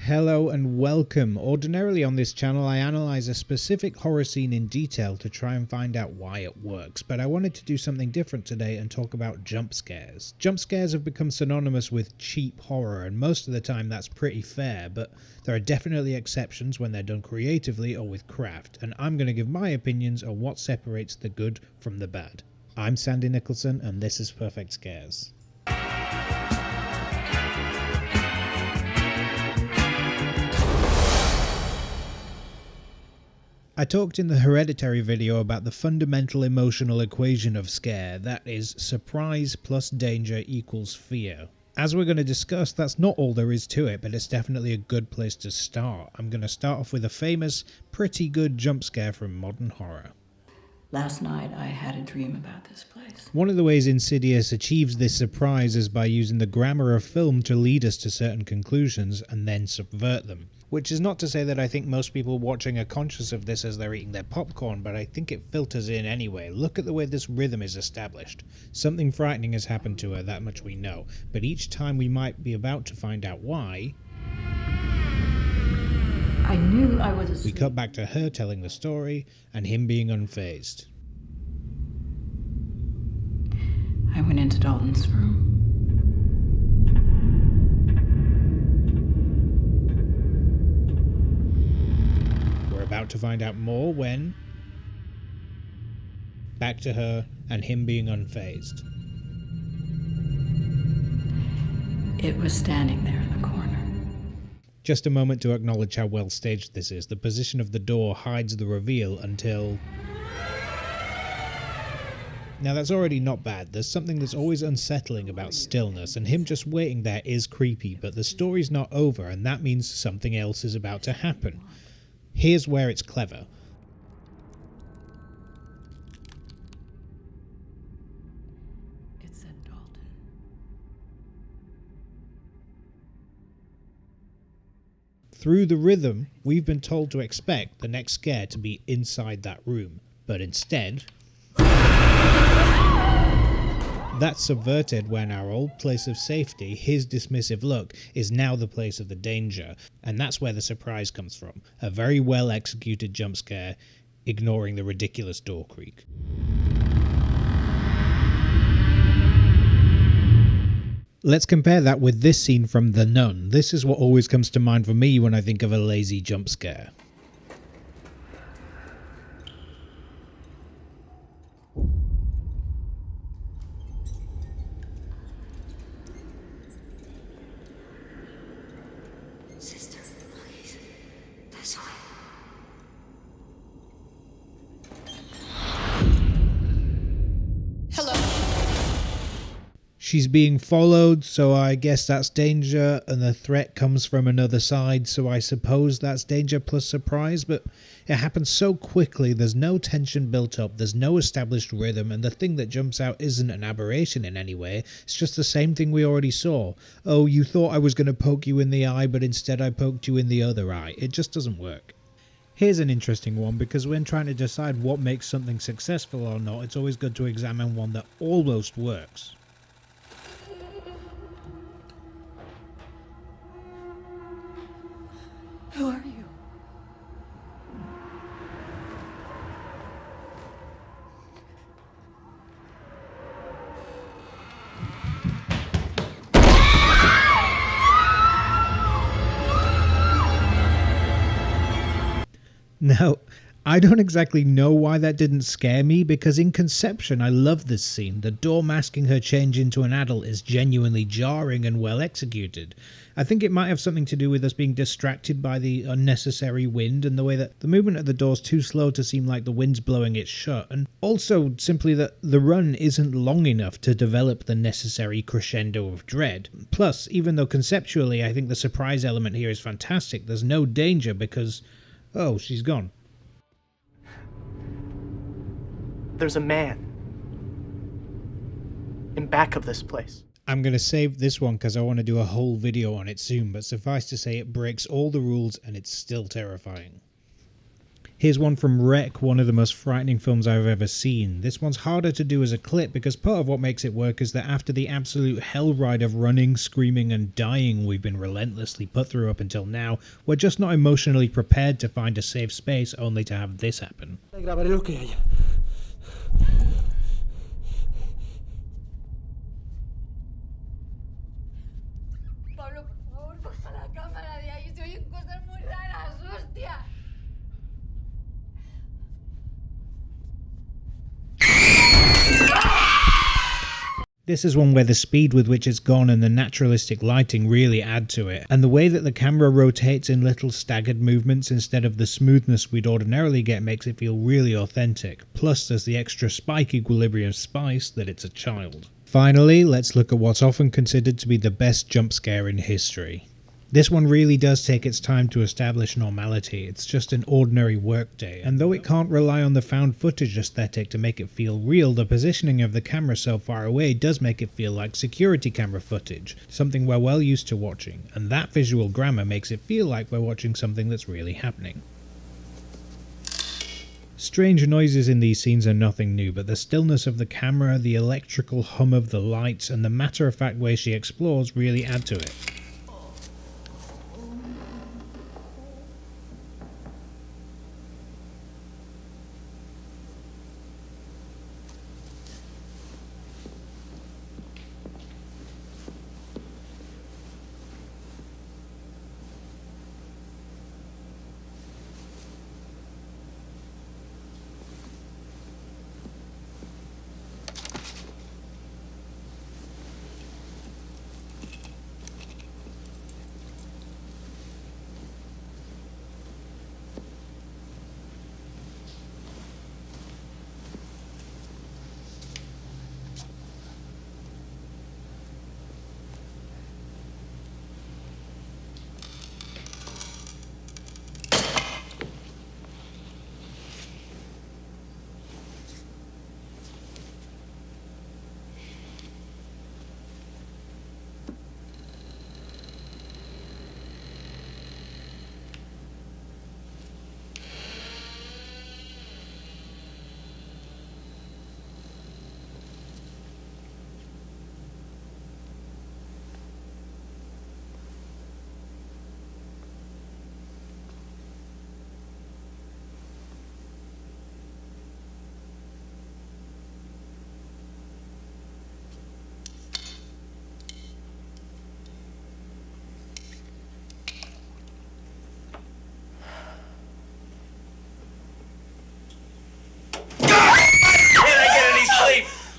Hello and welcome. Ordinarily on this channel I analyse a specific horror scene in detail to try and find out why it works, but I wanted to do something different today and talk about jump scares. Jump scares have become synonymous with cheap horror, and most of the time that's pretty fair, but there are definitely exceptions when they're done creatively or with craft, and I'm going to give my opinions on what separates the good from the bad. I'm Sandy Nicholson and this is Perfect Scares. I talked in the Hereditary video about the fundamental emotional equation of scare, that is, surprise plus danger equals fear. As we're going to discuss, that's not all there is to it, but it's definitely a good place to start. I'm going to start off with a famous, pretty good jump scare from modern horror. Last night I had a dream about this place. One of the ways Insidious achieves this surprise is by using the grammar of film to lead us to certain conclusions and then subvert them. Which is not to say that I think most people watching are conscious of this as they're eating their popcorn, but I think it filters in anyway. Look at the way this rhythm is established. Something frightening has happened to her, that much we know, but each time we might be about to find out why, I knew I was asleep. we cut back to her telling the story and him being unfazed. I went into Dalton's room. We're about to find out more when back to her and him being unfazed. It was standing there in the corner. Just a moment to acknowledge how well staged this is. The position of the door hides the reveal until... Now that's already not bad. There's something that's always unsettling about stillness, and him just waiting there is creepy, but the story's not over, and that means something else is about to happen. Here's where it's clever. It said Dalton. Through the rhythm, we've been told to expect the next scare to be inside that room, but instead... that's subverted when our old place of safety, his dismissive look, is now the place of the danger, and that's where the surprise comes from. A very well executed jump scare, ignoring the ridiculous door creak. Let's compare that with this scene from The Nun. This is what always comes to mind for me when I think of a lazy jump scare. Sister, please. This way. Hello. She's being followed, so I guess that's danger, and the threat comes from another side, so I suppose that's danger plus surprise, but it happens so quickly, there's no tension built up, there's no established rhythm, and the thing that jumps out isn't an aberration in any way, it's just the same thing we already saw. Oh, you thought I was going to poke you in the eye, but instead I poked you in the other eye. It just doesn't work. Here's an interesting one, because when trying to decide what makes something successful or not, it's always good to examine one that almost works. Who are you? Now, I don't exactly know why that didn't scare me, because in conception I love this scene. The door masking her change into an adult is genuinely jarring and well executed. I think it might have something to do with us being distracted by the unnecessary wind and the way that the movement of the door's too slow to seem like the wind's blowing it shut, and also simply that the run isn't long enough to develop the necessary crescendo of dread. Plus, even though conceptually I think the surprise element here is fantastic, there's no danger because, oh, she's gone. There's a man in back of this place. I'm going to save this one because I want to do a whole video on it soon, but suffice to say it breaks all the rules and it's still terrifying. Here's one from Wreck, one of the most frightening films I've ever seen. This one's harder to do as a clip because part of what makes it work is that after the absolute hell ride of running, screaming and dying we've been relentlessly put through up until now, we're just not emotionally prepared to find a safe space only to have this happen. Grabaré lo que haya. Pablo, por favor, baja la cámara de ahí. Se oyen cosas muy raras, hostia. This is one where the speed with which it's gone and the naturalistic lighting really add to it, and the way that the camera rotates in little staggered movements instead of the smoothness we'd ordinarily get makes it feel really authentic, plus there's the extra spike equilibrium spice that it's a child. Finally, let's look at what's often considered to be the best jump scare in history. This one really does take its time to establish normality. It's just an ordinary workday, and though it can't rely on the found footage aesthetic to make it feel real, the positioning of the camera so far away does make it feel like security camera footage, something we're well used to watching, and that visual grammar makes it feel like we're watching something that's really happening. Strange noises in these scenes are nothing new, but the stillness of the camera, the electrical hum of the lights, and the matter-of-fact way she explores really add to it.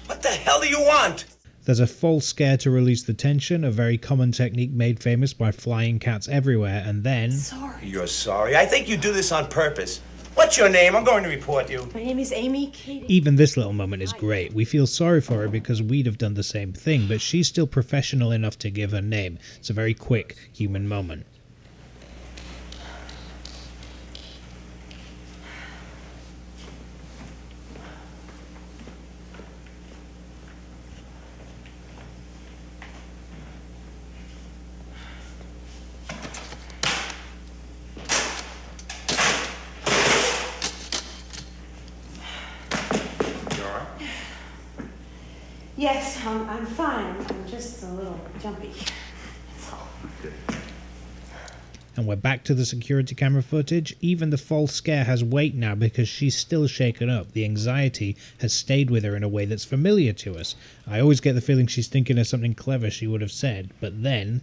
What the hell do you want? There's a false scare to release the tension, a very common technique made famous by flying cats everywhere, and then... Sorry. You're sorry. I think you do this on purpose. What's your name? I'm going to report you. My name is Amy Katie. Even this little moment is great. We feel sorry for her because we'd have done the same thing, but she's still professional enough to give her name. It's a very quick, human moment. Yes, I'm fine. I'm just a little jumpy. That's all. And we're back to the security camera footage. Even the false scare has weight now because she's still shaken up. The anxiety has stayed with her in a way that's familiar to us. I always get the feeling she's thinking of something clever she would have said, but then...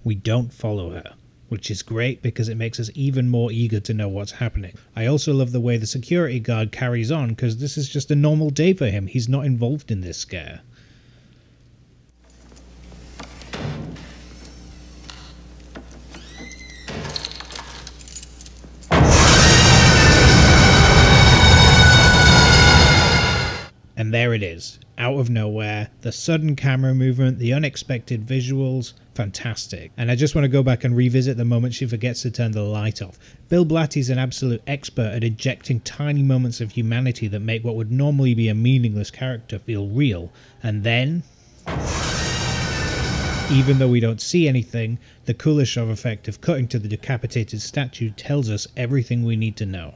we don't follow her. which is great because it makes us even more eager to know what's happening. I also love the way the security guard carries on, because this is just a normal day for him. He's not involved in this scare. And there it is, out of nowhere, the sudden camera movement, the unexpected visuals, fantastic. And I just want to go back and revisit the moment she forgets to turn the light off. Bill Blatty's an absolute expert at injecting tiny moments of humanity that make what would normally be a meaningless character feel real. And then, even though we don't see anything, the Kuleshov effect of cutting to the decapitated statue tells us everything we need to know.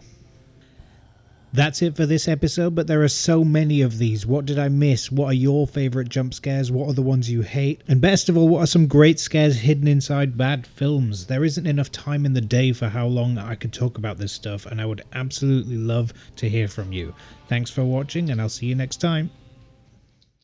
That's it for this episode, but there are so many of these. What did I miss? What are your favourite jump scares? What are the ones you hate? And best of all, what are some great scares hidden inside bad films? There isn't enough time in the day for how long I could talk about this stuff, and I would absolutely love to hear from you. Thanks for watching, and I'll see you next time.